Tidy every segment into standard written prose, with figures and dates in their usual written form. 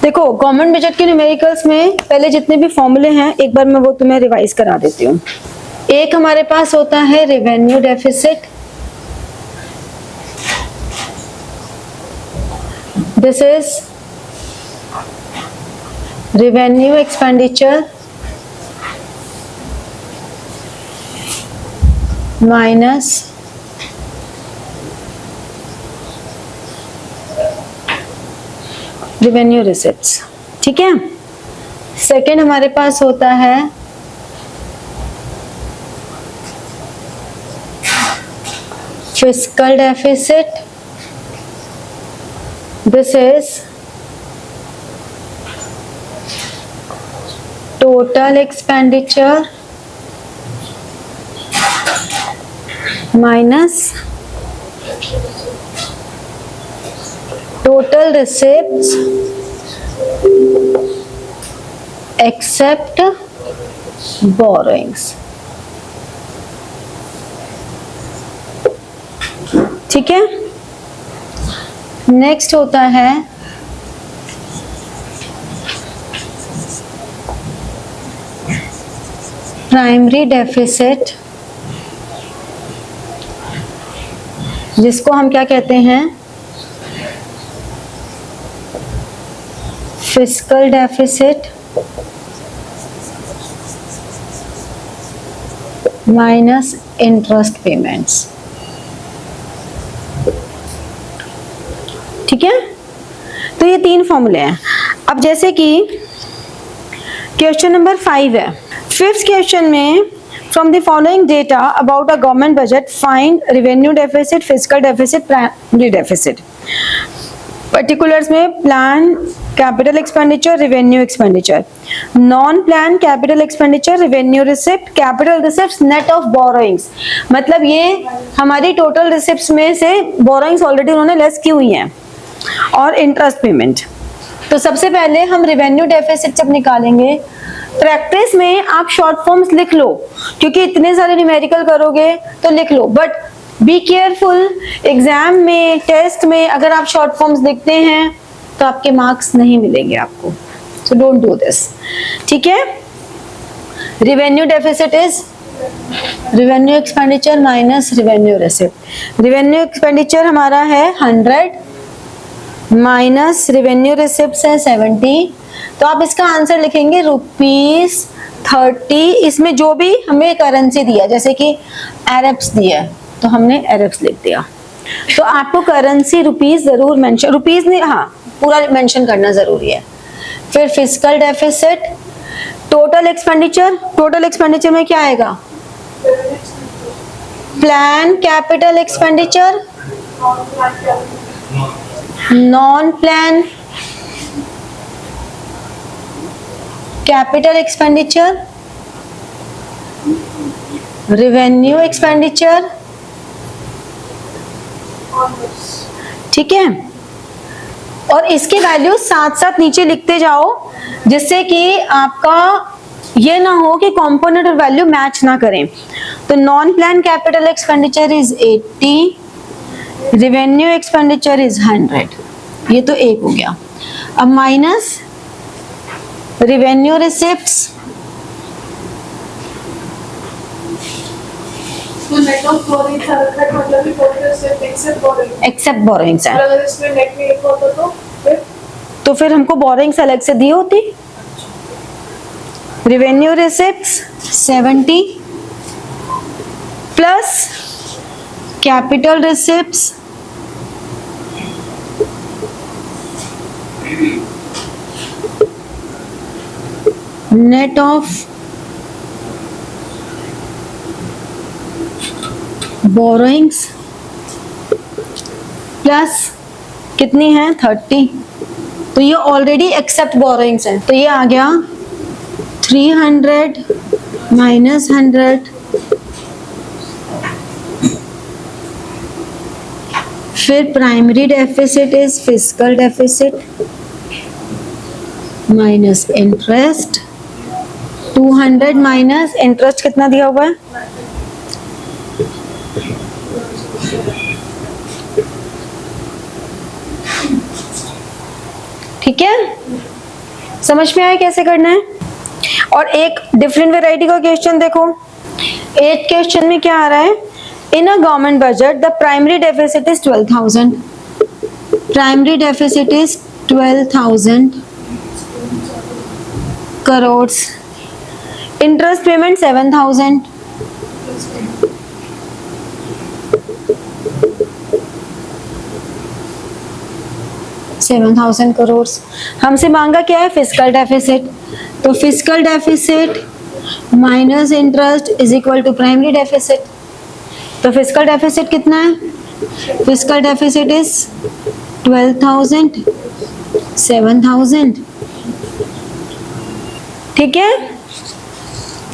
देखो government budget के numericals में पहले जितने भी फॉर्मूले हैं एक बार मैं वो तुम्हें रिवाइज करा देती हूँ। एक हमारे पास होता है revenue deficit, this is revenue expenditure minus revenue receipts, ठीक है। सेकेंड हमारे पास होता है fiscal deficit, this is total expenditure minus total receipts except borrowings, ठीक है। नेक्स्ट होता है प्राइमरी डेफिसिट, जिसको हम क्या कहते हैं, fiscal deficit minus interest payments, ठीक है। तो ये तीन फॉर्मूले हैं। अब जैसे कि क्वेश्चन नंबर 5 है, फिफ्थ क्वेश्चन में from the following data about a government budget find revenue deficit, fiscal deficit, primary deficit. Particulars में plan capital expenditure, revenue expenditure, non plan capital expenditure, revenue receipt, capital receipts net of borrowings. मतलब ये हमारी total receipts में से borrowings already उन्होंने less की हुई हैं, और इंटरेस्ट पेमेंट। तो सबसे पहले हम रेवेन्यू डेफिसिट जब निकालेंगे, प्रैक्टिस में आप शॉर्ट फॉर्म्स लिख लो, क्योंकि इतने सारे न्यूमेरिकल करोगे तो लिख लो, बट बी केयरफुल, एग्जाम में टेस्ट में अगर आप शॉर्ट फॉर्म्स लिखते हैं तो आपके मार्क्स नहीं मिलेंगे आपको, सो डोंट डू दिस, ठीक है। Revenue deficit is revenue expenditure minus revenue receipt. Revenue expenditure हमारा है 100 माइनस रेवेन्यू रिसिप्ट है 70, तो आप इसका आंसर लिखेंगे ₹30। इसमें जो भी हमें करेंसी दिया, जैसे कि अरब्स दिया तो हमने अरब्स लिख दिया, तो आपको करेंसी रुपीस जरूर मेंशन, रुपीस नहीं, हाँ पूरा मेंशन करना जरूरी है। फिर fiscal deficit, total expenditure, total expenditure में क्या आएगा, plan capital expenditure, non plan capital expenditure, revenue expenditure, ठीक है। और इसके वैल्यू साथ साथ नीचे लिखते जाओ, जिससे कि आपका ये ना हो कि कंपोनेंट और वैल्यू मैच ना करें। तो non plan capital expenditure is 80, revenue expenditure is 100, ये तो एक हो गया। अब minus revenue receipts, except borrowings है, अगर इसमें नेट में लिखा होता तो फिर हमको बोरोइंग्स अलग से दी होती। Revenue receipts 70 plus capital receipts net of borrowings plus कितनी है 30, तो ये ऑलरेडी एक्सेप्ट बोरोइंग्स है, तो ये आ गया 300 माइनस 100, फिर primary deficit is fiscal deficit minus interest, 200 minus interest कितना दिया हुआ है, ठीक है। समझ में आया कैसे करना है? और एक डिफरेंट वेराइटी का क्वेश्चन देखो, 8th क्वेश्चन में क्या आ रहा है? In a government budget the primary deficit is 12,000, primary deficit is 12,000 crores, interest payment 7,000, crore. हमसे मांगा क्या है? Fiscal deficit. तो fiscal deficit minus interest is equal to primary deficit. तो फिस्कल डेफिसिट कितना है? Fiscal deficit is 12,000, 7,000। ठीक है,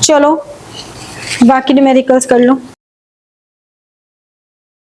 चलो बाकी न्यूमेरिकल्स कर लो।